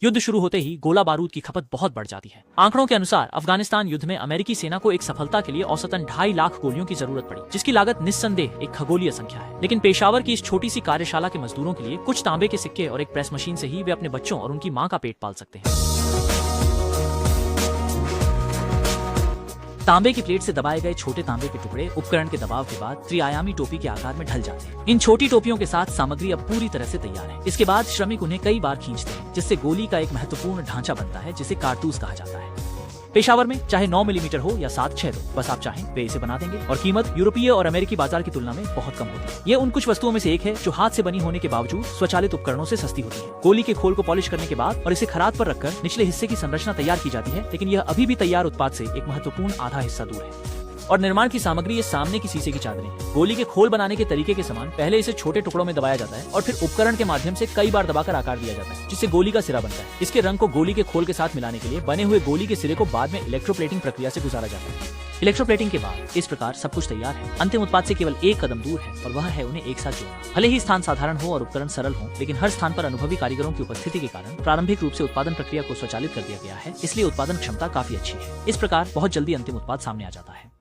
युद्ध शुरू होते ही गोला बारूद की खपत बहुत बढ़ जाती है। आंकड़ों के अनुसार अफगानिस्तान युद्ध में अमेरिकी सेना को एक सफलता के लिए औसतन 2.5 लाख गोलियों की जरूरत पड़ी, जिसकी लागत निस्संदेह एक खगोलीय संख्या है। लेकिन पेशावर की इस छोटी सी कार्यशाला के मजदूरों के लिए कुछ तांबे के सिक्के और एक प्रेस मशीन से ही वे अपने बच्चों और उनकी मां का पेट पाल सकते हैं। तांबे की प्लेट से दबाए गए छोटे तांबे के टुकड़े उपकरण के दबाव के बाद त्रिआयामी टोपी के आकार में ढल जाते हैं। इन छोटी टोपियों के साथ सामग्री अब पूरी तरह से तैयार है। इसके बाद श्रमिक उन्हें कई बार खींचते हैं, जिससे गोली का एक महत्वपूर्ण ढांचा बनता है, जिसे कारतूस कहा जाता है। पेशावर में चाहे 9 मिलीमीटर हो या 7.6 हो, बस आप चाहें वे इसे बना देंगे और कीमत यूरोपीय और अमेरिकी बाजार की तुलना में बहुत कम होती है। ये उन कुछ वस्तुओं में से एक है जो हाथ से बनी होने के बावजूद स्वचालित उपकरणों से सस्ती होती है। गोली के खोल को पॉलिश करने के बाद और इसे खराद पर रखकर निचले हिस्से की संरचना तैयार की जाती है, लेकिन यह अभी भी तैयार उत्पाद से एक महत्वपूर्ण आधा हिस्सा दूर है। और निर्माण की सामग्री ये सामने की शीशे की चादरें हैं। गोली के खोल बनाने के तरीके के समान पहले इसे छोटे टुकड़ों में दबाया जाता है और फिर उपकरण के माध्यम से कई बार दबाकर आकार दिया जाता है, जिससे गोली का सिरा बनता है। इसके रंग को गोली के खोल के साथ मिलाने के लिए बने हुए गोली के सिरे को बाद में इलेक्ट्रोप्लेटिंग प्रक्रिया से गुजारा जाता है। इलेक्ट्रोप्लेटिंग के बाद इस प्रकार सब कुछ तैयार है। अंतिम उत्पाद से केवल एक कदम दूर है और वह है उन्हें एक साथ जोड़ना। भले ही स्थान साधारण हो और उपकरण सरल हो, लेकिन हर स्थान पर अनुभवी कारीगरों की उपस्थिति के कारण प्रारंभिक रूप से उत्पादन प्रक्रिया को स्वचालित कर दिया गया है, इसलिए उत्पादन क्षमता काफी अच्छी है। इस प्रकार बहुत जल्दी अंतिम उत्पाद सामने आ जाता है।